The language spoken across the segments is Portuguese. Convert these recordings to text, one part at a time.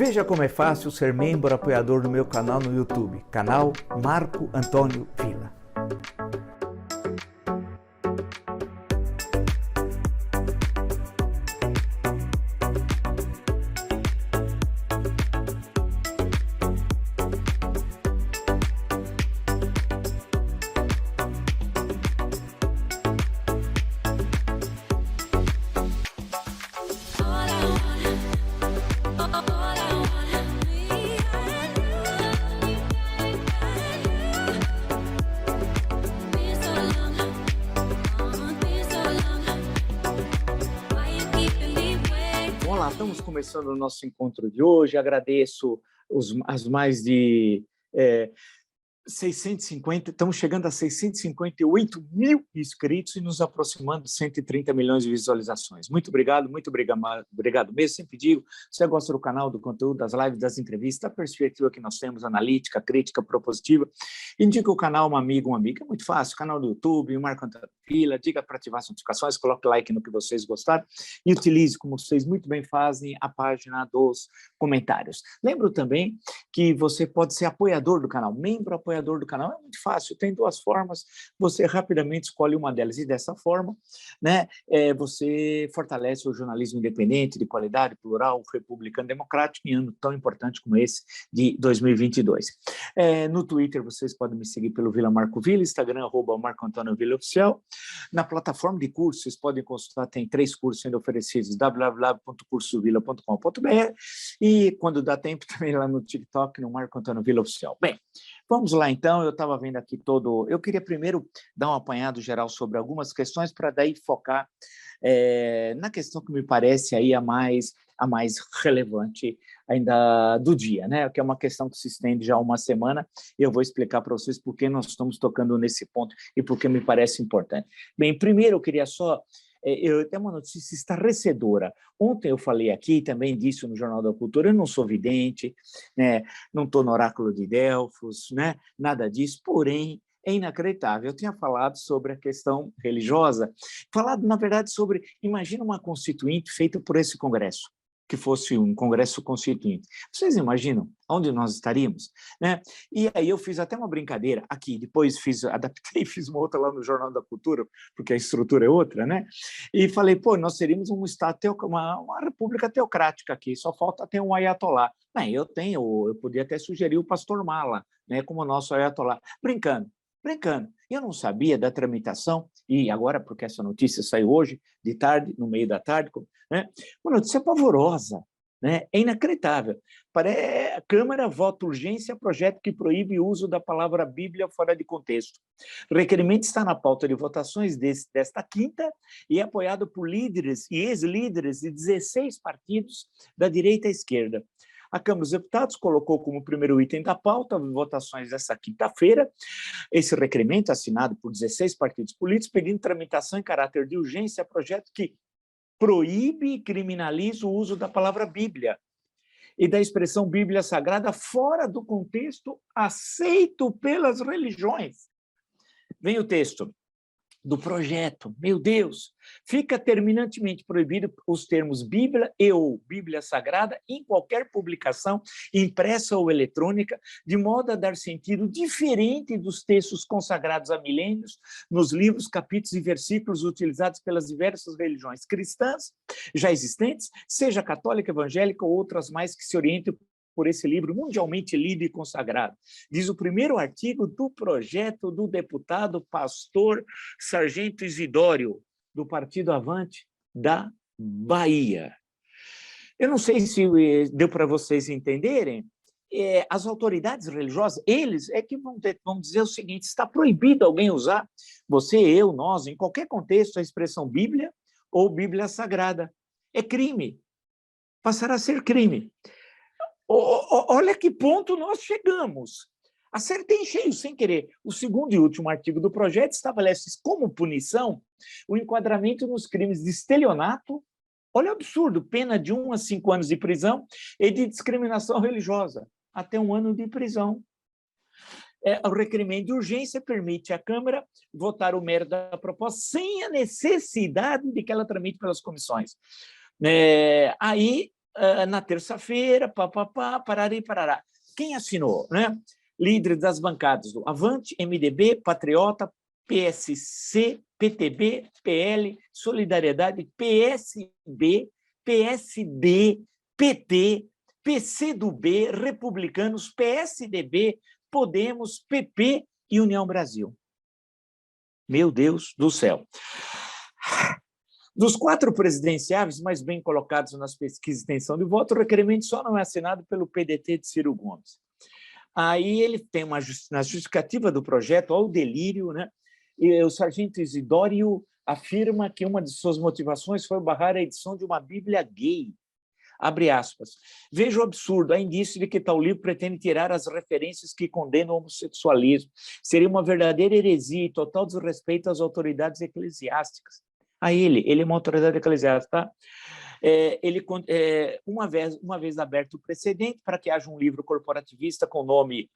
Veja como é fácil ser membro apoiador do meu canal no YouTube, canal Marco Antônio Villa. Olá, estamos começando o nosso encontro de hoje. Agradeço as mais de 650, estamos chegando a 658 mil inscritos e nos aproximando de 130 milhões de visualizações. Muito obrigado mesmo. Sempre digo, se você gosta do canal, do conteúdo, das lives, das entrevistas, da perspectiva que nós temos, analítica, crítica, propositiva, indique o canal uma amiga, uma amiga. É muito fácil, canal do YouTube, Marco Antônio Villa, diga para ativar as notificações, coloque like no que vocês gostaram e utilize, como vocês muito bem fazem, a página dos comentários. Lembro também que você pode ser apoiador do canal, membro apoiador do canal. É muito fácil, tem duas formas, você rapidamente escolhe uma delas e dessa forma, né, você fortalece o jornalismo independente, de qualidade, plural, republicano, democrático, em ano tão importante como esse de 2022. No Twitter vocês podem me seguir pelo Villa Marco Villa, Instagram @Marco Antônio Villa Oficial. Na plataforma de cursos, vocês podem consultar, tem 3 cursos sendo oferecidos, www.cursovilla.com.br, e quando dá tempo também lá no TikTok, no Marco Antônio Villa Oficial. Bem, vamos lá então, eu estava vendo aqui eu queria primeiro dar um apanhado geral sobre algumas questões para daí focar na questão que me parece aí a mais relevante ainda do dia, né? Que é uma questão que se estende já há uma semana, e eu vou explicar para vocês por que nós estamos tocando nesse ponto e por que me parece importante. Bem, primeiro eu queria eu tenho uma notícia estarrecedora. Ontem eu falei aqui, também disse no Jornal da Cultura, eu não sou vidente, né? Não estou no oráculo de Delfos, né? Nada disso, porém, é inacreditável. Eu tinha falado sobre a questão religiosa, falado, na verdade, sobre, imagina uma constituinte feita por esse Congresso, que fosse um Congresso Constituinte. Vocês imaginam onde nós estaríamos? Né? E aí eu fiz até uma brincadeira aqui, depois adaptei, fiz uma outra lá no Jornal da Cultura, porque a estrutura é outra, né? E falei, nós seríamos um estado, uma república teocrática aqui, só falta ter um ayatolá. Bem, eu podia até sugerir o pastor Mala, né, como nosso ayatolá. Brincando. Eu não sabia da tramitação, e agora, porque essa notícia saiu hoje, de tarde, no meio da tarde, né? Uma notícia pavorosa, né? É inacreditável. A Câmara vota urgência projeto que proíbe o uso da palavra Bíblia fora de contexto. O requerimento está na pauta de votações desta quinta e é apoiado por líderes e ex-líderes de 16 partidos da direita à esquerda. A Câmara dos Deputados colocou como primeiro item da pauta votações dessa quinta-feira esse requerimento assinado por 16 partidos políticos pedindo tramitação em caráter de urgência projeto que proíbe e criminaliza o uso da palavra Bíblia e da expressão Bíblia Sagrada fora do contexto aceito pelas religiões. Vem o texto do projeto. Meu Deus! Fica terminantemente proibido os termos Bíblia ou Bíblia Sagrada em qualquer publicação, impressa ou eletrônica, de modo a dar sentido diferente dos textos consagrados há milênios, nos livros, capítulos e versículos utilizados pelas diversas religiões cristãs já existentes, seja católica, evangélica ou outras mais que se orientem por esse livro mundialmente lido e consagrado. Diz o primeiro artigo do projeto do deputado pastor Sargento Isidório, do Partido Avante da Bahia. Eu não sei se deu para vocês entenderem, as autoridades religiosas, eles é que vão dizer o seguinte, está proibido alguém usar, você, eu, nós, em qualquer contexto, a expressão Bíblia ou Bíblia Sagrada. É crime. Passará a ser crime. Olha que ponto nós chegamos. Acertei em cheio, sem querer. O segundo e último artigo do projeto estabelece como punição o enquadramento nos crimes de estelionato, olha o absurdo, pena de 1 a 5 anos de prisão, e de discriminação religiosa, até 1 ano de prisão. O requerimento de urgência permite à Câmara votar o mérito da proposta sem a necessidade de que ela tramite pelas comissões. Aí na terça-feira, parari, parará. Quem assinou, né? Líderes das bancadas do Avante, MDB, Patriota, PSC, PTB, PL, Solidariedade, PSB, PSD, PT, PCdoB, Republicanos, PSDB, Podemos, PP e União Brasil. Meu Deus do céu. Dos 4 presidenciáveis mais bem colocados nas pesquisas de intenção de voto, o requerimento só não é assinado pelo PDT de Ciro Gomes. Aí ele tem na justificativa do projeto, ao delírio, né? E o sargento Isidório afirma que uma de suas motivações foi barrar a edição de uma Bíblia gay. Abre aspas. Veja o absurdo, há indício de que tal livro pretende tirar as referências que condenam o homossexualismo. Seria uma verdadeira heresia e total desrespeito às autoridades eclesiásticas. A ele é uma autoridade eclesiástica, tá? Uma vez aberto o precedente para que haja um livro corporativista com nome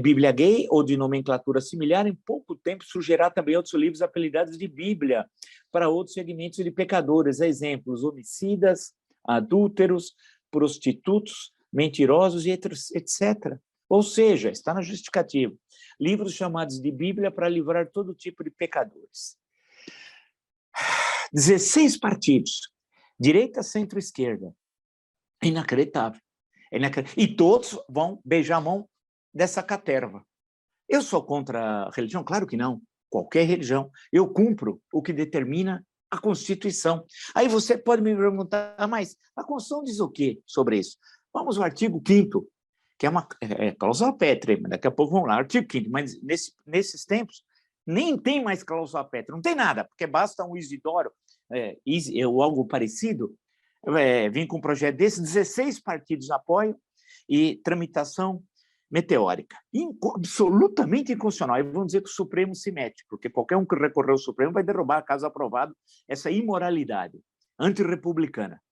Bíblia Gay ou de nomenclatura similar, em pouco tempo surgirá também outros livros apelidados de Bíblia para outros segmentos de pecadores, exemplos, homicidas, adúlteros, prostitutos, mentirosos e etc. Ou seja, está na justificativa, livros chamados de Bíblia para livrar todo tipo de pecadores. 16 partidos, direita, centro, esquerda. Inacreditável. E todos vão beijar a mão dessa caterva. Eu sou contra a religião? Claro que não. Qualquer religião. Eu cumpro o que determina a Constituição. Aí você pode me perguntar, mas a Constituição diz o quê sobre isso? Vamos ao artigo 5º, que é uma cláusula pétrea, daqui a pouco vamos lá, artigo 5º, mas nesses tempos nem tem mais cláusula pétrea, não tem nada, porque basta um Isidoro ou algo parecido, vir com um projeto desse, 16 partidos apoiam e tramitação meteórica. Absolutamente inconstitucional. E vão dizer que o Supremo se mete, porque qualquer um que recorrer ao Supremo vai derrubar, caso aprovado, essa imoralidade antirrepublicana.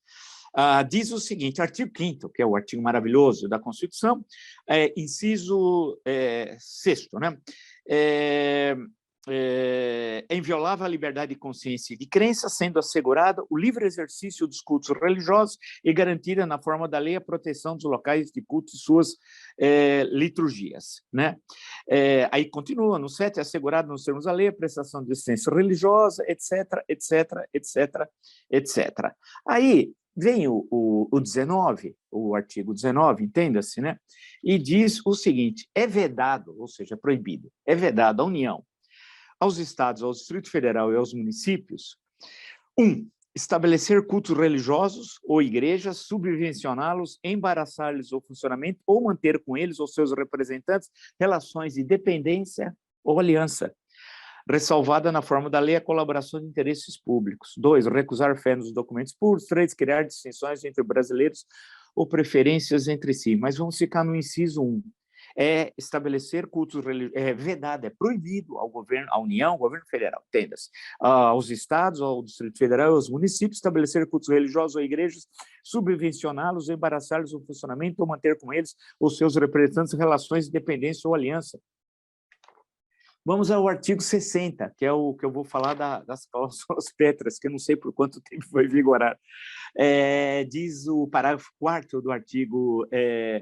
Diz o seguinte, artigo 5º, que é o artigo maravilhoso da Constituição, inciso 6º, né? É inviolável a liberdade de consciência e de crença, sendo assegurada o livre exercício dos cultos religiosos e garantida na forma da lei a proteção dos locais de culto e suas liturgias, né? Aí continua, no 7, é assegurado nos termos da lei a prestação de assistência religiosa, etc, etc, etc, etc. Aí vem o 19, o artigo 19, entenda-se, né? E diz o seguinte, é vedado, ou seja, proibido, é vedado à União, aos estados, ao Distrito Federal e aos municípios, 1. Estabelecer cultos religiosos ou igrejas, subvencioná-los, embaraçar-lhes o funcionamento ou manter com eles ou seus representantes relações de dependência ou aliança, ressalvada na forma da lei a colaboração de interesses públicos. 2. Recusar fé nos documentos públicos. 3. Criar distinções entre brasileiros ou preferências entre si. Mas vamos ficar no inciso 1. É estabelecer cultos religiosos, é vedado, é proibido ao governo, à União, ao governo federal, entenda-se, aos estados, ao Distrito Federal e aos municípios, estabelecer cultos religiosos ou igrejas, subvencioná-los, embaraçá-los no funcionamento ou manter com eles os seus representantes relações de dependência ou aliança. Vamos ao artigo 60, que é o que eu vou falar das cláusulas pétreas, que eu não sei por quanto tempo vai vigorar. Diz o parágrafo 4º do artigo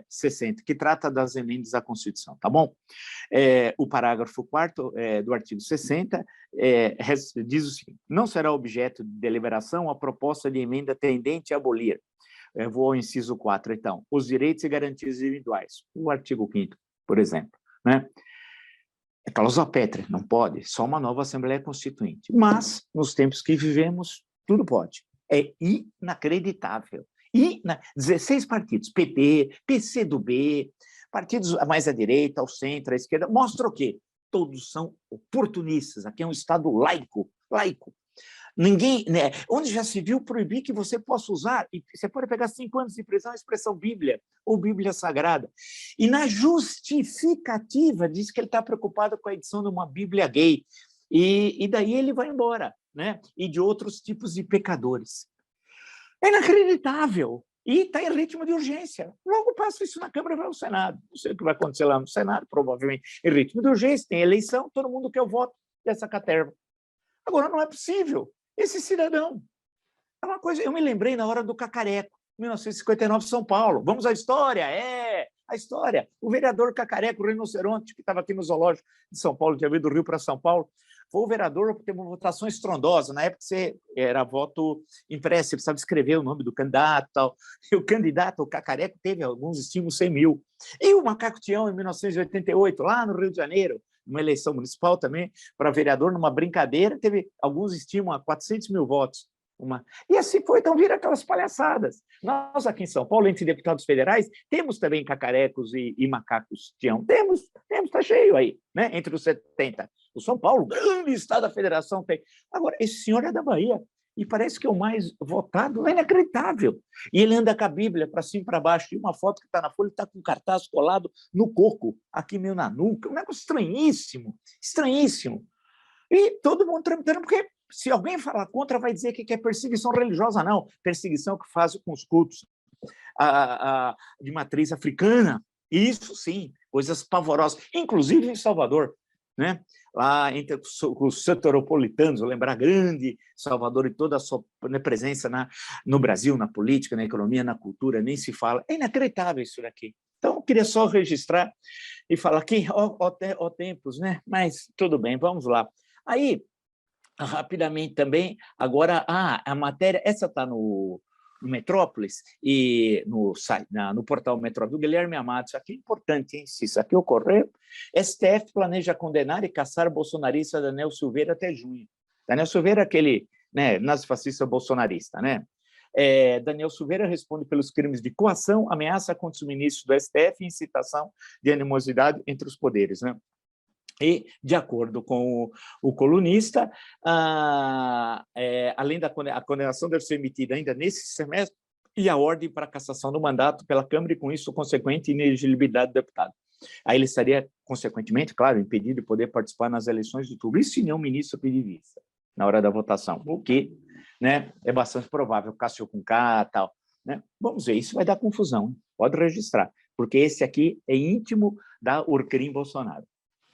60, que trata das emendas à Constituição, tá bom? O parágrafo 4º do artigo 60 diz o seguinte, não será objeto de deliberação a proposta de emenda tendente a abolir, vou ao inciso 4, então, os direitos e garantias individuais, o artigo 5º, por exemplo, né? É cláusula pétrea, não pode, só uma nova Assembleia Constituinte. Mas, nos tempos que vivemos, tudo pode. É inacreditável. 16 partidos, PT, PCdoB, partidos mais à direita, ao centro, à esquerda, mostra o quê? Todos são oportunistas. Aqui é um Estado laico. Ninguém, né? Onde já se viu proibir que você possa usar, e você pode pegar 5 anos de prisão a expressão Bíblia, ou Bíblia Sagrada. E na justificativa diz que ele está preocupado com a edição de uma Bíblia gay, e daí ele vai embora, né? E de outros tipos de pecadores. É inacreditável, e está em ritmo de urgência. Logo passa isso na Câmara e vai ao Senado. Não sei o que vai acontecer lá no Senado, provavelmente em ritmo de urgência, tem eleição, todo mundo quer o voto dessa caterva. Agora, não é possível. Esse cidadão, é uma coisa, eu me lembrei na hora do Cacareco, 1959, São Paulo. Vamos à história? A história. O vereador Cacareco, o rinoceronte, que estava aqui no Zoológico de São Paulo, tinha vindo do Rio para São Paulo, foi o vereador que teve uma votação estrondosa. Na época, era voto impresso, você precisava escrever o nome do candidato e tal. E o candidato, o Cacareco, teve alguns estimos 100 mil. E o Macaco Tião, em 1988, lá no Rio de Janeiro, uma eleição municipal também, para vereador, numa brincadeira, teve alguns estimam a 400 mil votos. E assim foi, então vira aquelas palhaçadas. Nós aqui em São Paulo, entre deputados federais, temos também cacarecos e macacos Tião. Temos, está cheio aí, né? Entre os 70. O São Paulo, grande estado da federação, tem. Agora, esse senhor é da Bahia, e parece que é o mais votado, é inacreditável. E ele anda com a Bíblia para cima e para baixo, e uma foto que está na folha, está com um cartaz colado no coco, aqui meio na nuca, um negócio estranhíssimo, estranhíssimo. E todo mundo tramitando, porque se alguém falar contra, vai dizer que é perseguição religiosa. Não, perseguição que faz com os cultos de matriz africana. Isso sim, coisas pavorosas, inclusive em Salvador, né? Lá entre os soteropolitanos, lembrar grande Salvador e toda a sua presença no Brasil, na política, na economia, na cultura, nem se fala. É inacreditável isso daqui. Então, eu queria só registrar e falar aqui, ó tempos, né? Mas tudo bem, vamos lá. Aí, rapidamente também, agora, a matéria, essa está no Metrópolis e no portal Metrópolis, do Guilherme Amado. Isso aqui é importante, hein? Se isso aqui ocorrer, STF planeja condenar e caçar bolsonarista Daniel Silveira até junho. Daniel Silveira é aquele, né, nazifascista bolsonarista, né? Daniel Silveira responde pelos crimes de coação, ameaça contra os ministros do STF e incitação de animosidade entre os poderes, né? E, de acordo com o colunista, além da a condenação deve ser emitida ainda nesse semestre e a ordem para cassação do mandato pela Câmara e, com isso, consequente inelegibilidade do deputado. Aí ele estaria, consequentemente, claro, impedido de poder participar nas eleições de outubro, se não o ministro pedir vista na hora da votação, o que, né, é bastante provável, Cássio com K, tal. Né? Vamos ver, isso vai dar confusão, hein? Pode registrar, porque esse aqui é íntimo da Urcrim Bolsonaro.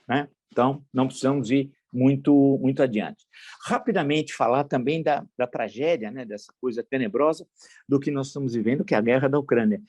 Né? Então, não precisamos ir muito adiante. Rapidamente falar também da tragédia, né, dessa coisa tenebrosa do que nós estamos vivendo, que é a guerra da Ucrânia.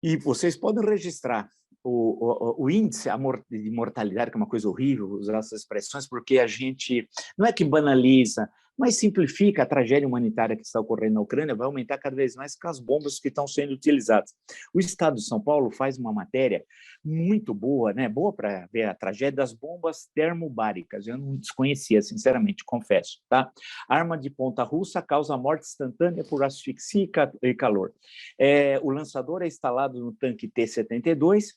E vocês podem registrar o índice de mortalidade, que é uma coisa horrível usar essas expressões, porque a gente não é que banaliza, mas simplifica a tragédia humanitária que está ocorrendo na Ucrânia, vai aumentar cada vez mais com as bombas que estão sendo utilizadas. O Estado de São Paulo faz uma matéria muito boa, né? Boa para ver a tragédia das bombas termobáricas. Eu não desconhecia, sinceramente, confesso. Tá? Arma de ponta russa causa morte instantânea por asfixia e calor. O lançador é instalado no tanque T-72,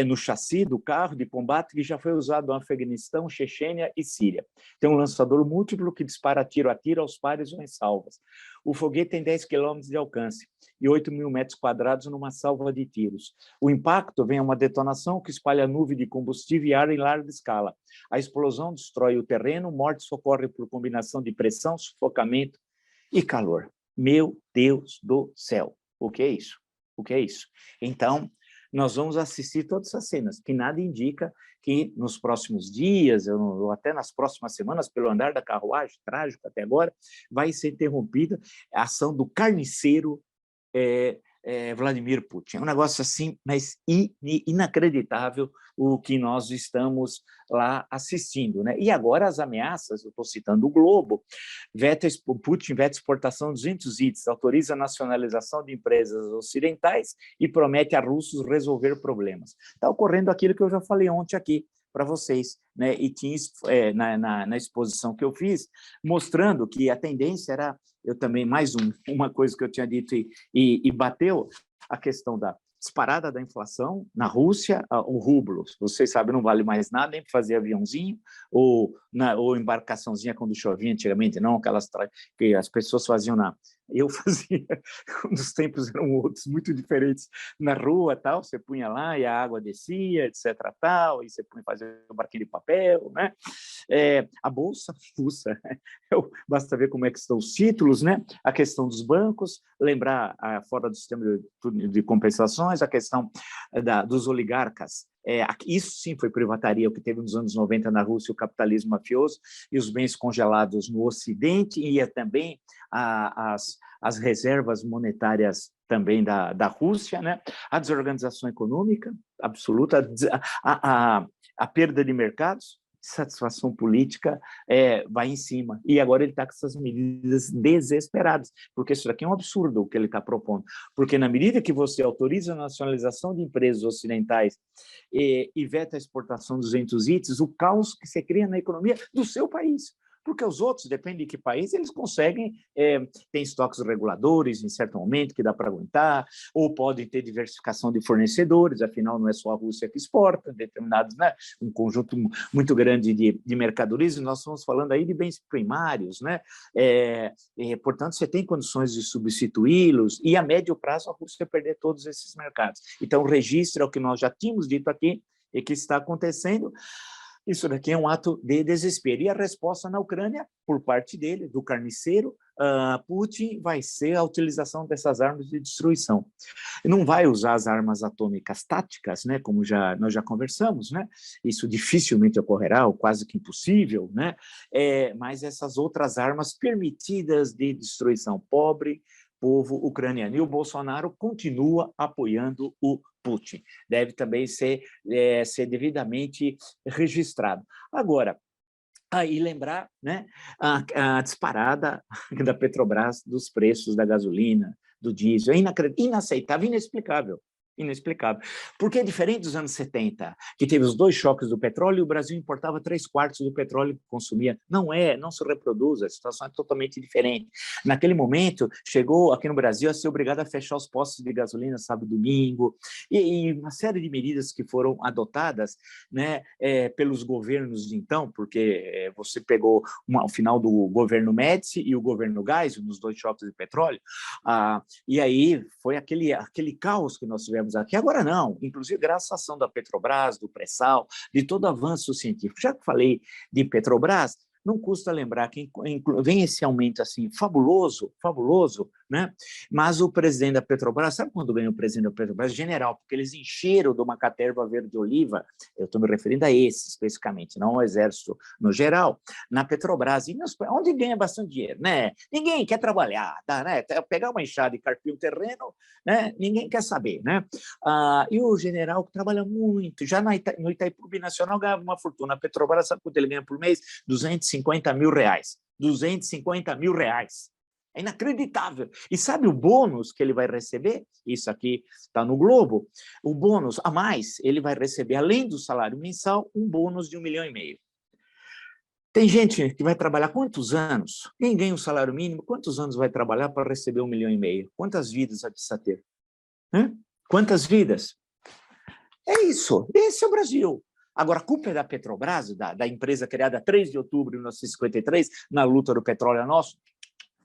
no chassi do carro de combate, que já foi usado no Afeganistão, Chechênia e Síria. Tem um lançador múltiplo que dispara tiro a tiro aos pares ou em salvas. O foguete tem 10 quilômetros de alcance e 8.000 metros quadrados numa salva de tiros. O impacto vem a uma detonação que espalha nuvem de combustível e ar em larga escala. A explosão destrói o terreno, morte ocorre por combinação de pressão, sufocamento e calor. Meu Deus do céu! O que é isso? O que é isso? Então, nós vamos assistir todas essas cenas, que nada indica que nos próximos dias, ou até nas próximas semanas, pelo andar da carruagem, trágico até agora, vai ser interrompida a ação do carniceiro Vladimir Putin. É um negócio assim, mas inacreditável o que nós estamos lá assistindo. Né? E agora as ameaças, eu estou citando o Globo, Putin veta exportação de 200 itens, autoriza a nacionalização de empresas ocidentais e promete a russos resolver problemas. Está ocorrendo aquilo que eu já falei ontem aqui para vocês, né? E tinha na exposição que eu fiz, mostrando que a tendência era, eu também, mais uma coisa que eu tinha dito e bateu, a questão da disparada da inflação na Rússia, o rublo, vocês sabem, não vale mais nada, nem para fazer aviãozinho ou embarcaçãozinha quando chovia antigamente, não aquelas que as pessoas faziam eu fazia, quando os tempos eram outros, muito diferentes, na rua, tal, você punha lá e a água descia, etc, tal, e você punha fazer um barquinho de papel, né? A Bolsa Russa, basta ver como é que estão os títulos, né? A questão dos bancos, lembrar, fora do sistema de compensações, a questão dos oligarcas. Isso sim foi privataria, o que teve nos anos 90 na Rússia, o capitalismo mafioso e os bens congelados no Ocidente, e também as reservas monetárias também da Rússia, né? A desorganização econômica absoluta, a perda de mercados, satisfação política vai em cima. E agora ele está com essas medidas desesperadas, porque isso daqui é um absurdo o que ele está propondo. Porque na medida que você autoriza a nacionalização de empresas ocidentais e veta a exportação dos itens, o caos que você cria na economia do seu país. Porque os outros, depende de que país, eles conseguem, tem estoques reguladores em certo momento que dá para aguentar, ou podem ter diversificação de fornecedores, afinal não é só a Rússia que exporta, determinados, né, um conjunto muito grande de mercadorias, e nós estamos falando aí de bens primários, né, portanto você tem condições de substituí-los, e a médio prazo a Rússia vai perder todos esses mercados. Então o registro é o que nós já tínhamos dito aqui, e que está acontecendo. Isso daqui é um ato de desespero. E a resposta na Ucrânia, por parte dele, do carniceiro, Putin, vai ser a utilização dessas armas de destruição. Não vai usar as armas atômicas táticas, né, como nós já conversamos, né? Isso dificilmente ocorrerá, ou quase que impossível, né? Mas essas outras armas permitidas de destruição, povo ucraniano. E o Bolsonaro continua apoiando o Putin. Deve também ser devidamente registrado. Agora, aí lembrar, né, a disparada da Petrobras dos preços da gasolina, do diesel, é inaceitável, inexplicável. Inexplicável. Porque é diferente dos anos 70, que teve os dois choques do petróleo e o Brasil importava 3/4 do petróleo que consumia. Não se reproduz, a situação é totalmente diferente. Naquele momento, chegou aqui no Brasil a ser obrigado a fechar os postos de gasolina sábado e domingo, e uma série de medidas que foram adotadas, né, pelos governos de então, porque você pegou o final do governo Médici e o governo Geisel, nos dois choques de petróleo, e aí foi aquele caos que nós tivemos aqui. Agora não, inclusive graças à ação da Petrobras, do pré-sal, de todo avanço científico. Já que falei de Petrobras, não custa lembrar que vem esse aumento assim fabuloso, né? Mas o presidente da Petrobras, sabe quando ganhou o presidente da Petrobras? General, porque eles encheram de uma caterva verde-oliva, eu estou me referindo a esse especificamente, não ao exército no geral, na Petrobras, e onde ganha bastante dinheiro, né? Ninguém quer trabalhar, tá, né? Pegar uma enxada e carpir um terreno, né? Ninguém quer saber, né? E o general que trabalha muito, já no Itaipu Nacional ganhava uma fortuna, a Petrobras, sabe quanto ele ganha por mês? R$250 mil. R$250 mil. É inacreditável. E sabe o bônus que ele vai receber? Isso aqui está no Globo. O bônus a mais, ele vai receber, além do salário mensal, um bônus de 1,5 milhão. Tem gente que vai trabalhar quantos anos? Quem ganha o salário mínimo, quantos anos vai trabalhar para receber 1,5 milhão? Quantas vidas vai precisar ter? Quantas vidas? É isso. Esse é o Brasil. Agora, a culpa é da Petrobras, da empresa criada 3 de outubro de 1953, na luta do petróleo nosso?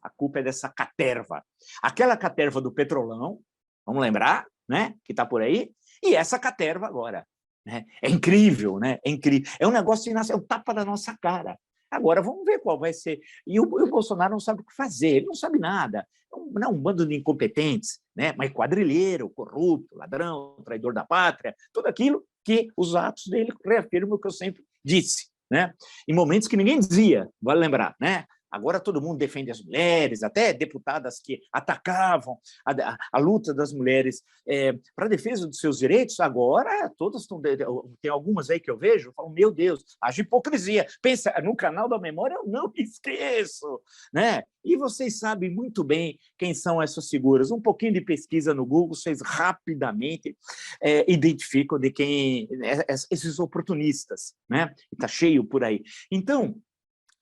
A culpa é dessa caterva. Aquela caterva do Petrolão, vamos lembrar, né, que está por aí, e essa caterva agora. Né? É incrível, né? É incrível. É um negócio, é um tapa na nossa cara. Agora, vamos ver qual vai ser. E o Bolsonaro não sabe o que fazer, ele não sabe nada. É um bando de incompetentes, né? Mas quadrilheiro, corrupto, ladrão, traidor da pátria, tudo aquilo que os atos dele reafirmam o que eu sempre disse, né? Em momentos que ninguém dizia, vale lembrar, né? Agora todo mundo defende as mulheres, até deputadas que atacavam a luta das mulheres para a defesa dos seus direitos, agora todas estão... Tem algumas aí que eu vejo, eu falo, meu Deus, haja hipocrisia. Pensa, no canal da memória eu não esqueço, né? E vocês sabem muito bem quem são essas figuras. Um pouquinho de pesquisa no Google, vocês rapidamente identificam de quem... esses oportunistas, né? Está cheio por aí. Então,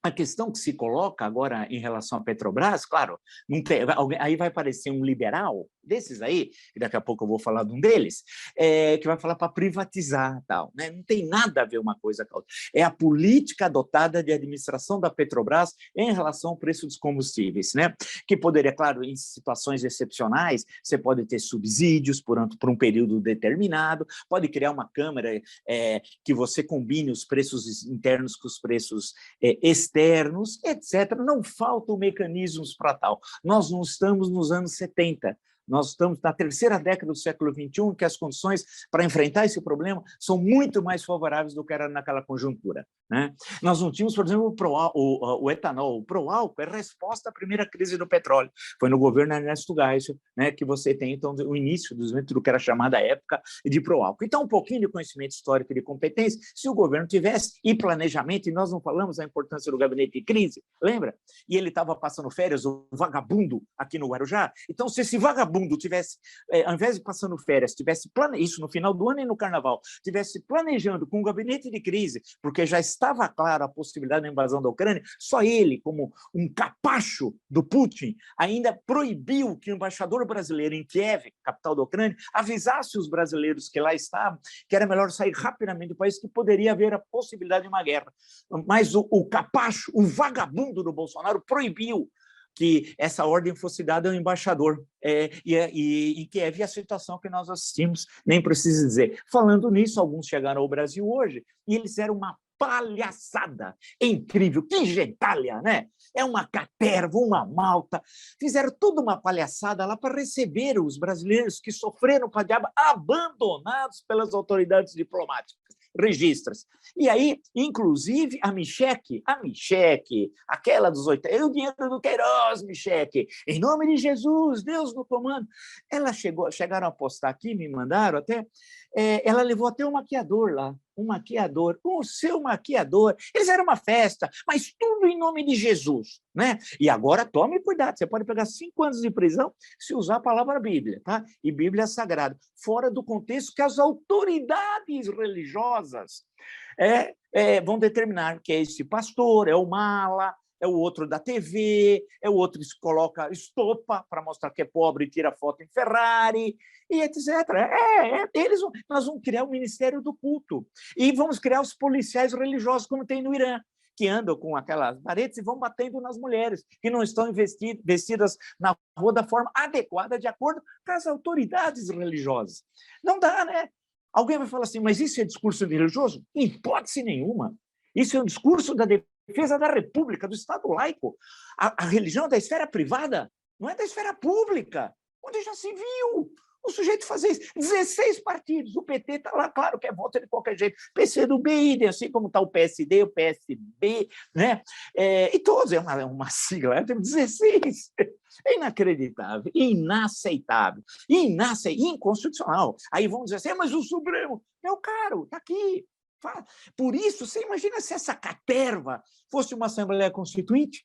a questão que se coloca agora em relação à Petrobras, claro, não tem, aí vai aparecer um liberal, desses aí, e daqui a pouco eu vou falar de um deles, que vai falar para privatizar tal, né? Não tem nada a ver uma coisa com a outra. É a política adotada de administração da Petrobras em relação ao preço dos combustíveis, né? Que poderia, claro, em situações excepcionais, você pode ter subsídios por um período determinado, pode criar uma câmara que você combine os preços internos com os preços externos, etc. Não faltam mecanismos para tal. Nós não estamos nos anos 70, Nós estamos na terceira década do século XXI, que as condições para enfrentar esse problema são muito mais favoráveis do que era naquela conjuntura, né? Nós não tínhamos, por exemplo, o etanol. O pró-álcool é resposta à primeira crise do petróleo. Foi no governo Ernesto Geisel, né, que você tem, então, o início do desenvolvimento do que era chamada época de pró-álcool. Então, um pouquinho de conhecimento histórico e de competência, se o governo tivesse, e planejamento, e nós não falamos da importância do gabinete de crise, lembra? E ele estava passando férias, o vagabundo, aqui no Guarujá. Então, se esse vagabundo tivesse, ao invés de passando férias, tivesse isso no final do ano e no carnaval, tivesse planejando com o gabinete de crise, porque já estava clara a possibilidade da invasão da Ucrânia, só ele, como um capacho do Putin, ainda proibiu que o embaixador brasileiro em Kiev, capital da Ucrânia, avisasse os brasileiros que lá estavam que era melhor sair rapidamente do país, que poderia haver a possibilidade de uma guerra. Mas o capacho, o vagabundo do Bolsonaro, proibiu que essa ordem fosse dada ao embaixador. E em Kiev, a situação que nós assistimos, nem preciso dizer. Falando nisso, alguns chegaram ao Brasil hoje e eles eram uma palhaçada. É incrível, que gentalha, né? É uma caterva, uma malta. Fizeram toda uma palhaçada lá para receber os brasileiros que sofreram com a diabo, abandonados pelas autoridades diplomáticas. Registras. E aí, inclusive, a Micheque, aquela dos 80, é o dinheiro do Queiroz, Micheque, em nome de Jesus, Deus no comando. Ela chegaram a postar aqui, me mandaram até, ela levou até um maquiador lá, o seu maquiador. Eles eram uma festa, mas tudo em nome de Jesus, né? E agora tome cuidado, você pode pegar 5 anos de prisão se usar a palavra Bíblia, tá? E Bíblia Sagrada, fora do contexto que as autoridades religiosas vão determinar que é esse pastor, é o mala, é o outro da TV, é o outro que coloca estopa para mostrar que é pobre e tira foto em Ferrari, e etc. Nós vamos criar o Ministério do Culto e vamos criar os policiais religiosos, como tem no Irã, que andam com aquelas varetes e vão batendo nas mulheres, que não estão vestidas na rua da forma adequada, de acordo com as autoridades religiosas. Não dá, né? Alguém vai falar assim, mas isso é discurso religioso? Em hipótese nenhuma. Isso é um discurso da defesa da República, do Estado laico. A religião é da esfera privada, não é da esfera pública, onde já se viu o sujeito fazer isso. 16 partidos, o PT está lá, claro que é voto de qualquer jeito, PCdoB, idem, assim como está o PSD, o PSB, né? E todos, é uma sigla, tem 16. É inacreditável, inaceitável, inconstitucional. Aí vão dizer assim, mas o Supremo, meu caro, está aqui. Por isso, você imagina se essa caterva fosse uma Assembleia Constituinte?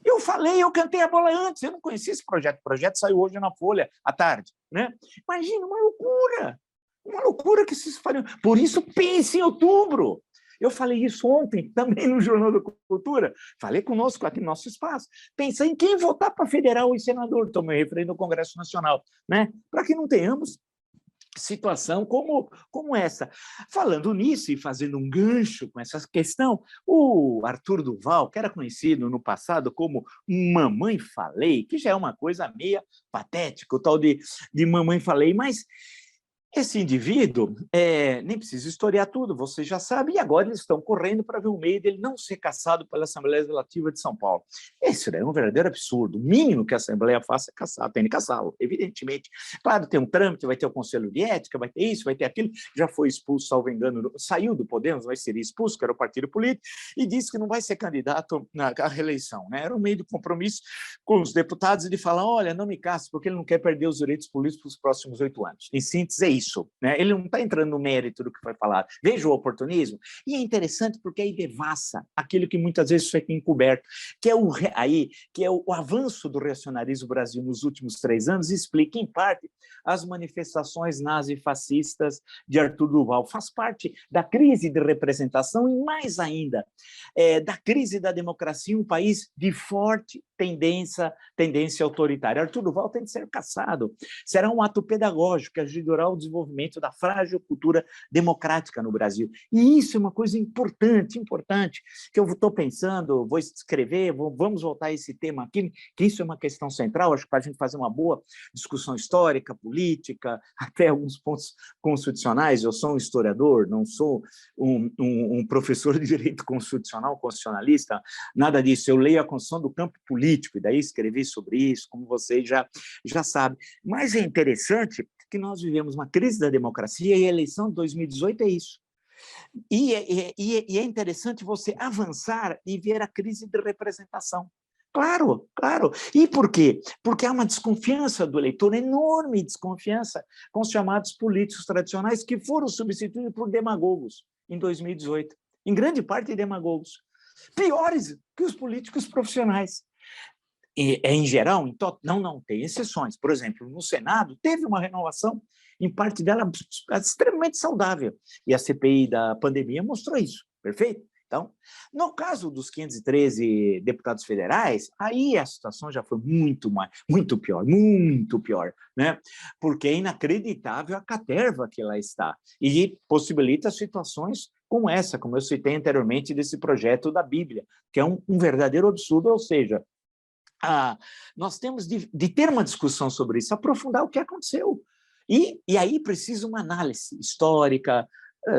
Eu cantei a bola antes, eu não conhecia esse projeto. O projeto saiu hoje na Folha, à tarde, né? Imagina, uma loucura que se fariam. Por isso, pense em outubro. Eu falei isso ontem, também no Jornal da Cultura. Falei conosco aqui no nosso espaço. Pensa em quem votar para federal e senador. Estou me referindo ao Congresso Nacional, né? Para que não tenhamos situação como essa. Falando nisso e fazendo um gancho com essa questão, o Arthur Duval, que era conhecido no passado como Mamãe Falei, que já é uma coisa meia patética, o tal de Mamãe Falei, mas esse indivíduo, nem precisa historiar tudo, você já sabe, e agora eles estão correndo para ver o meio dele não ser cassado pela Assembleia Legislativa de São Paulo. Isso é um verdadeiro absurdo. O mínimo que a Assembleia faça é cassar, tem de cassá-lo, evidentemente. Claro, tem um trâmite, vai ter o Conselho de Ética, vai ter isso, vai ter aquilo, já foi expulso, salvo engano, saiu do Podemos, vai ser expulso, que era o partido político, e disse que não vai ser candidato à reeleição, né? Era um meio de compromisso com os deputados e de falar, olha, não me casse, porque ele não quer perder os direitos políticos nos próximos 8 anos. Em síntese, é isso, né? Ele não está entrando no mérito do que foi falado. Veja o oportunismo. E é interessante porque aí devassa aquilo que muitas vezes foi encoberto, que é o avanço do reacionarismo no Brasil nos últimos 3 anos, e explica, em parte, as manifestações nazifascistas de Arthur Duval. Faz parte da crise de representação e, mais ainda, da crise da democracia em um país de forte tendência autoritária. Arthur Duval tem de ser cassado. Será um ato pedagógico que ajudará ao desenvolvimento da frágil cultura democrática no Brasil. E isso é uma coisa importante, que eu estou pensando, vou escrever, vamos voltar a esse tema aqui, que isso é uma questão central, acho que para a gente fazer uma boa discussão histórica, política, até alguns pontos constitucionais. Eu sou um historiador, não sou um professor de direito constitucional, constitucionalista, nada disso. Eu leio a Constituição do campo político, político, e daí escrevi sobre isso, como vocês já sabem. Mas é interessante que nós vivemos uma crise da democracia e a eleição de 2018 é isso. E é interessante você avançar e ver a crise de representação. Claro, claro. E por quê? Porque há uma desconfiança do eleitor, enorme desconfiança com os chamados políticos tradicionais que foram substituídos por demagogos em 2018. Em grande parte, demagogos. Piores que os políticos profissionais. Em geral, não tem exceções. Por exemplo, no Senado, teve uma renovação, em parte dela extremamente saudável. E a CPI da pandemia mostrou isso, perfeito? Então, no caso dos 513 deputados federais, aí a situação já foi muito pior, né? Porque é inacreditável a caterva que lá está e possibilita situações como essa, como eu citei anteriormente, desse projeto da Bíblia, que é um verdadeiro absurdo, ou seja, nós temos de ter uma discussão sobre isso, aprofundar o que aconteceu. E aí precisa uma análise histórica,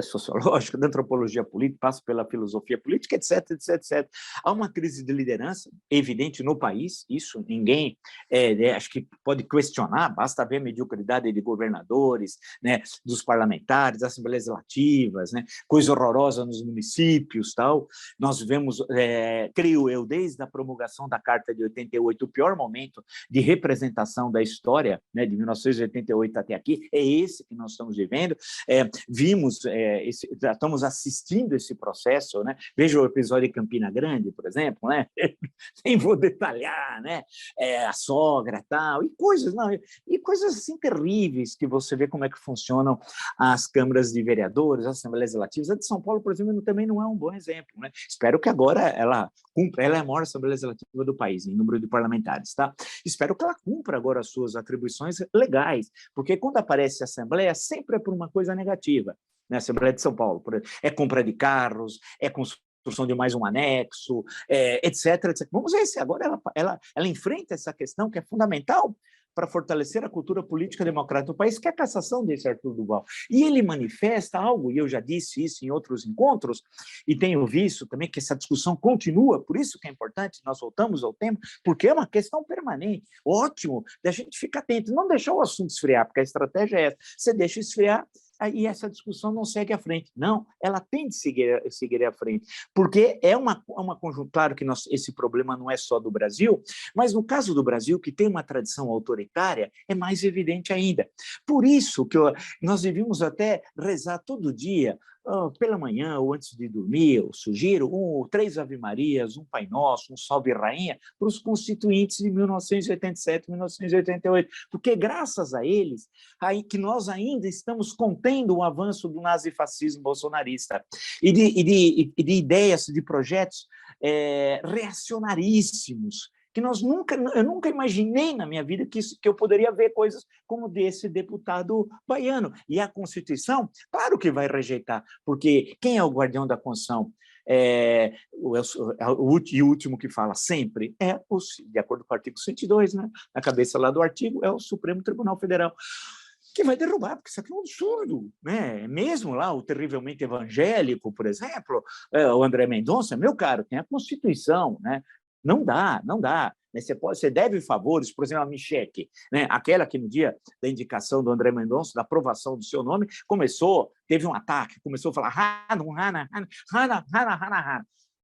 sociológica, da antropologia política, passa pela filosofia política, etc. Há uma crise de liderança evidente no país, isso ninguém acho que pode questionar, basta ver a mediocridade de governadores, né, dos parlamentares, das assembleias legislativas, né, coisa horrorosa nos municípios, tal. Nós vivemos, creio eu, desde a promulgação da Carta de 88, o pior momento de representação da história, né, de 1988 até aqui, é esse que nós estamos vivendo. Vimos, estamos assistindo esse processo, né? Veja o episódio de Campina Grande, por exemplo, né? Nem vou detalhar, né? A sogra, tal, e coisas assim terríveis que você vê como é que funcionam as câmaras de vereadores, as assembleias legislativas. A de São Paulo, por exemplo, também não é um bom exemplo, né? Espero que agora ela cumpra, ela é a maior assembleia legislativa do país, em número de parlamentares, tá? Espero que ela cumpra agora as suas atribuições legais, porque quando aparece a assembleia, sempre é por uma coisa negativa. Na Assembleia de São Paulo, é compra de carros, é construção de mais um anexo, etc. Vamos ver se agora ela enfrenta essa questão que é fundamental para fortalecer a cultura política democrática do país, que é a cassação desse Arthur Duval. E ele manifesta algo, e eu já disse isso em outros encontros, e tenho visto também que essa discussão continua, por isso que é importante, nós voltamos ao tema, porque é uma questão permanente, ótimo, da gente ficar atento, não deixar o assunto esfriar, porque a estratégia é essa, você deixa esfriar, aí essa discussão não segue à frente. Não, ela tem de seguir à frente, porque é uma conjuntura. Claro que esse problema não é só do Brasil, mas no caso do Brasil, que tem uma tradição autoritária, é mais evidente ainda. Por isso que nós devíamos até rezar todo dia, pela manhã ou antes de dormir, eu sugiro 3 Ave-Marias, um Pai Nosso, um Salve Rainha, para os constituintes de 1987, 1988, porque graças a eles, aí que nós ainda estamos contendo o avanço do nazifascismo bolsonarista e de ideias, de projetos reacionaríssimos, que eu nunca imaginei na minha vida que eu poderia ver coisas como desse deputado baiano. E a Constituição, claro que vai rejeitar, porque quem é o guardião da Constituição? O último que fala sempre de acordo com o artigo 102, né? Na cabeça lá do artigo, é o Supremo Tribunal Federal, que vai derrubar, porque isso aqui é um absurdo, né? Mesmo lá o terrivelmente evangélico, por exemplo, o André Mendonça, meu caro, tem a Constituição, né? Não dá. Né? Você deve favores, por exemplo, a Michele, né? Aquela que no dia da indicação do André Mendonça, da aprovação do seu nome, teve um ataque, começou a falar Hana.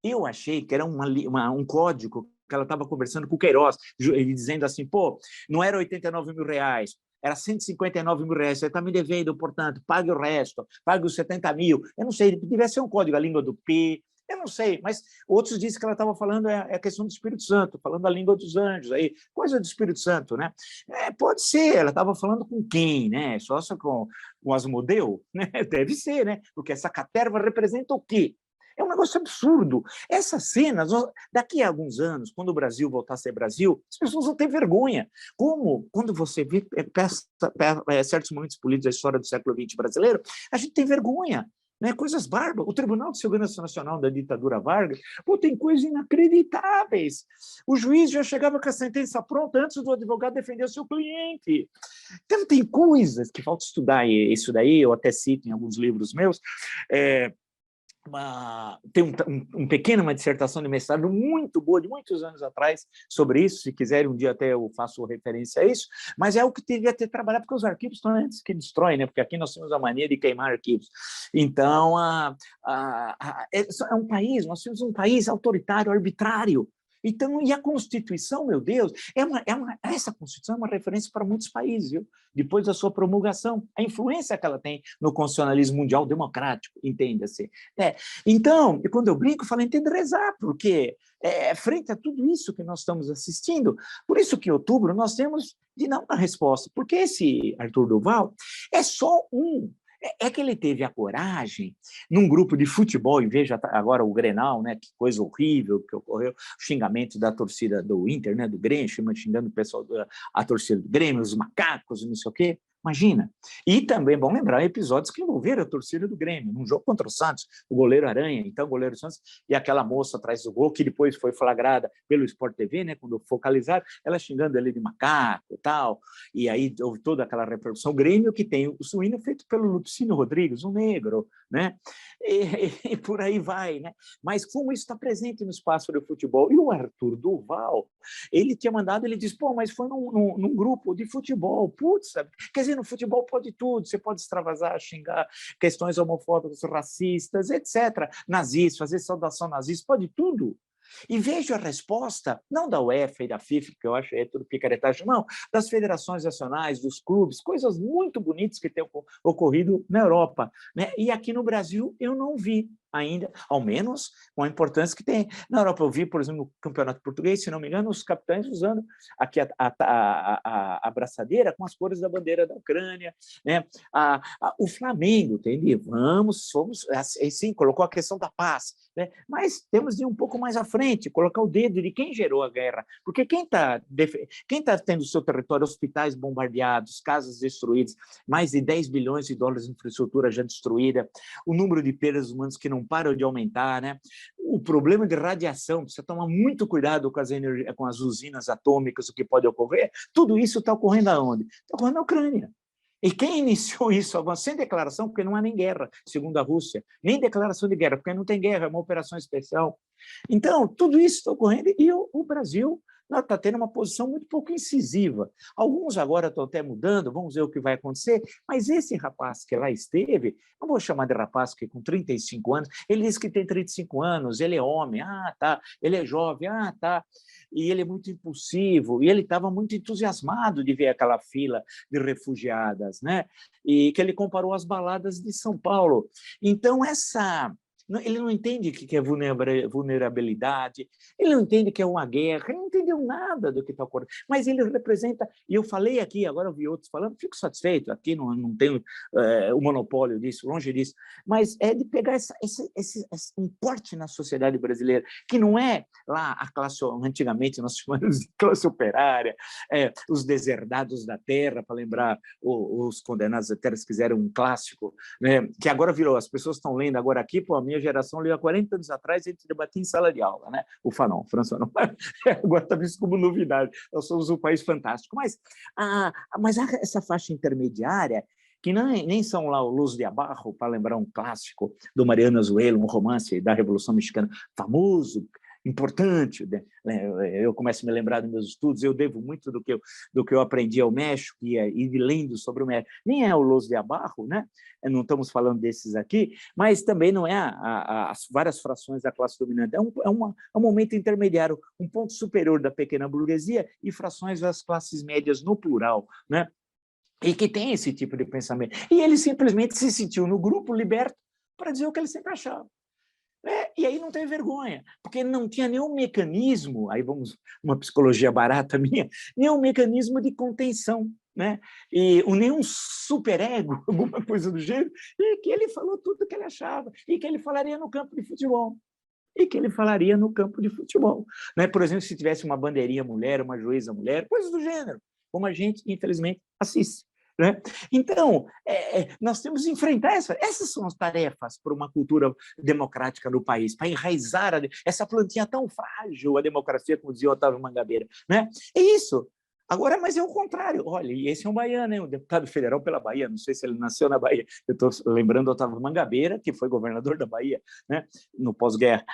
Eu achei que era um código que ela estava conversando com o Queiroz, dizendo assim, pô, não era R$89 mil, era R$159 mil, você está me devendo, portanto, pague o resto, pague os 70 mil, eu não sei, devia ser um código, a língua do P, eu não sei, mas outros dizem que ela estava falando a questão do Espírito Santo, falando a língua dos anjos, aí, coisa do Espírito Santo, né? Pode ser, ela estava falando com quem, né? Só com Asmodeu? Né? Deve ser, né? Porque essa caterva representa o quê? É um negócio absurdo. Essas cenas, daqui a alguns anos, quando o Brasil voltar a ser Brasil, as pessoas vão ter vergonha. Como, quando você vê certos momentos políticos da história do século XX brasileiro, a gente tem vergonha. Né? Coisas bárbaras. O Tribunal de Segurança Nacional da ditadura Vargas, tem coisas inacreditáveis. O juiz já chegava com a sentença pronta antes do advogado defender o seu cliente. Então, tem coisas que falta estudar isso daí, eu até cito em alguns livros meus, tem uma dissertação de mestrado muito boa, de muitos anos atrás, sobre isso. Se quiserem, um dia até eu faço referência a isso, mas é o que devia ter trabalhado, porque os arquivos estão antes que destroem, né? Porque aqui nós temos a mania de queimar arquivos. Então, é um país, nós temos um país autoritário, arbitrário. Então, e a Constituição, meu Deus, essa Constituição é uma referência para muitos países, viu? Depois da sua promulgação, a influência que ela tem no constitucionalismo mundial democrático, entenda-se. Então, quando eu brinco, eu falo, entende rezar, porque frente a tudo isso que nós estamos assistindo, por isso que em outubro nós temos de dar uma resposta, porque esse Arthur Duval é só um. É que ele teve a coragem, num grupo de futebol, e veja agora o Grenal, né, que coisa horrível que ocorreu, o xingamento da torcida do Inter, né, do Grêmio, xingando o pessoal, a torcida do Grêmio, os macacos, não sei o quê. Imagina. E também, bom lembrar, episódios que envolveram a torcida do Grêmio, num jogo contra o Santos, o goleiro Aranha, então o goleiro Santos, e aquela moça atrás do gol, que depois foi flagrada pelo Sport TV, né, quando focalizaram, ela xingando ele de macaco e tal, e aí houve toda aquela repercussão. O Grêmio que tem o suíno feito pelo Lupicínio Rodrigues, um negro, né, e por aí vai, né, mas como isso está presente no espaço do futebol. E o Arthur Duval, ele tinha mandado, ele disse, pô, mas foi num grupo de futebol, putz, sabe? Quer dizer, no futebol pode tudo, você pode extravasar, xingar questões homofóbicas, racistas, etc. Nazistas, fazer saudação nazista, pode tudo. E vejo a resposta, não da UEFA e da FIFA, que eu acho é tudo picaretagem, não, das federações nacionais, dos clubes, coisas muito bonitas que têm ocorrido na Europa, né? E aqui no Brasil eu não vi ainda, ao menos com a importância que tem. Na Europa eu vi, por exemplo, no Campeonato Português, se não me engano, os capitães usando aqui a braçadeira com as cores da bandeira da Ucrânia, né? O Flamengo, entende? Somos, assim, colocou a questão da paz, né? Mas temos de ir um pouco mais à frente, colocar o dedo de quem gerou a guerra, porque quem tá tendo seu território, hospitais bombardeados, casas destruídas, mais de 10 bilhões de dólares de infraestrutura já destruída, o número de perdas humanas que não param de aumentar, né? O problema de radiação, precisa tomar muito cuidado com as usinas atômicas, o que pode ocorrer. Tudo isso está ocorrendo aonde? Está ocorrendo na Ucrânia. E quem iniciou isso agora, sem declaração, porque não há nem guerra, segundo a Rússia, nem declaração de guerra, porque não tem guerra, é uma operação especial. Então, tudo isso está ocorrendo e o Brasil está tendo uma posição muito pouco incisiva. Alguns agora estão até mudando, vamos ver o que vai acontecer, mas esse rapaz que lá esteve, não vou chamar de rapaz, porque com 35 anos, ele diz que tem 35 anos, ele é homem, tá, ele é jovem, tá, e ele é muito impulsivo, e ele estava muito entusiasmado de ver aquela fila de refugiadas, né? E que ele comparou às baladas de São Paulo. Então, ele não entende o que é vulnerabilidade, ele não entende o que é uma guerra, ele não entendeu nada do que está ocorrendo, mas ele representa, e eu falei aqui, agora eu vi outros falando, fico satisfeito, aqui não tenho o monopólio disso, longe disso, mas é de pegar esse importe na sociedade brasileira, que não é lá a classe, antigamente nós chamamos de classe operária, os deserdados da terra, para lembrar os condenados da terra, se quiserem um clássico, né, que agora virou, as pessoas estão lendo agora aqui, pô, a minha geração leu há 40 anos atrás e a gente debatia em sala de aula, né? O Fanon, François Fanon. Agora está visto como novidade. Nós somos um país fantástico. Mas essa faixa intermediária, que nem são lá o Luz de Abarro, para lembrar um clássico do Mariano Azuelo, um romance da Revolução Mexicana famoso, importante, né? Eu começo a me lembrar dos meus estudos, eu devo muito do que eu aprendi ao México e lendo sobre o México. Nem é o Los de Abarro, né? Não estamos falando desses aqui, mas também não é as várias frações da classe dominante. É um momento intermediário, um ponto superior da pequena burguesia e frações das classes médias no plural, né? E que tem esse tipo de pensamento. E ele simplesmente se sentiu no grupo liberto para dizer o que ele sempre achava. E aí não teve vergonha, porque não tinha nenhum mecanismo, aí vamos, uma psicologia barata minha, nenhum mecanismo de contenção, né? E nenhum superego, alguma coisa do gênero, e que ele falou tudo o que ele achava, e que ele falaria no campo de futebol. Né? Por exemplo, se tivesse uma bandeirinha mulher, uma juíza mulher, coisas do gênero, como a gente, infelizmente, assiste. Né? Então, nós temos que enfrentar essas são as tarefas para uma cultura democrática no país, para enraizar essa plantinha tão frágil, a democracia, como dizia Otávio Mangabeira. Né? É isso. Agora, mas é o contrário. Olha, e esse é um baiano, hein? Um deputado federal pela Bahia. Não sei se ele nasceu na Bahia. Eu estou lembrando Otávio Mangabeira, que foi governador da Bahia, né? No pós-guerra.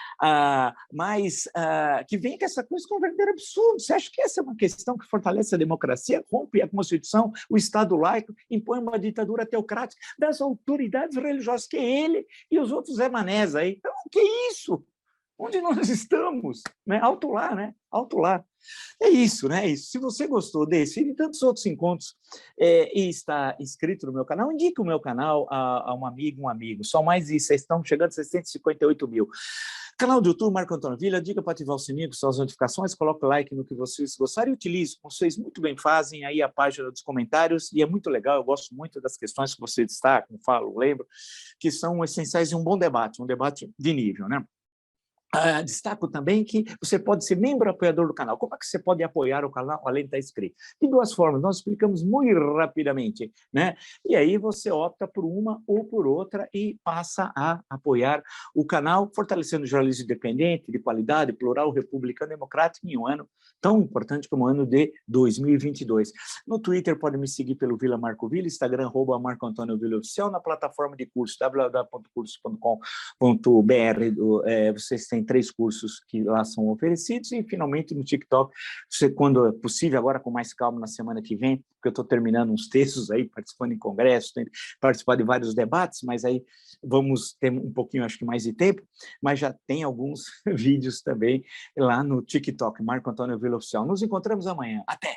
Que vem com essa coisa com um verdadeiro absurdo. Você acha que essa é uma questão que fortalece a democracia, rompe a Constituição, o Estado laico, impõe uma ditadura teocrática das autoridades religiosas, que é ele e os outros Zé Manés aí? Então, o que é isso? Onde nós estamos? Né? Alto lá, né? Alto lá. É isso, né? É isso. Se você gostou desse e de tantos outros encontros e está inscrito no meu canal, indique o meu canal a um amigo, um amigo. Só mais isso, estão chegando a 658 mil. Canal do YouTube, Marco Antônio Villa, diga para ativar o sininho com suas notificações, coloque o like no que vocês gostarem e utilize, como vocês muito bem fazem, aí a página dos comentários, e é muito legal, eu gosto muito das questões que você destaca, falo, lembro, que são essenciais em um bom debate, um debate de nível, né? Destaco também que você pode ser membro apoiador do canal. Como é que você pode apoiar o canal além de estar inscrito? De duas formas, nós explicamos muito rapidamente, né? E aí você opta por uma ou por outra e passa a apoiar o canal, fortalecendo o jornalismo independente, de qualidade, plural, republicano, democrático, em um ano tão importante como o ano de 2022. No Twitter, pode me seguir pelo Vila Marco Villa, Instagram, @Marco Antônio Villa Oficial, na plataforma de curso, www.cursos.com.br, vocês têm 3 cursos que lá são oferecidos, e finalmente no TikTok, você, quando é possível, agora com mais calma na semana que vem, porque eu estou terminando uns textos aí, participando em congressos, participar de vários debates, mas aí vamos ter um pouquinho, acho que mais de tempo, mas já tem alguns vídeos também lá no TikTok, Marco Antônio Villa Oficial. Nos encontramos amanhã. Até!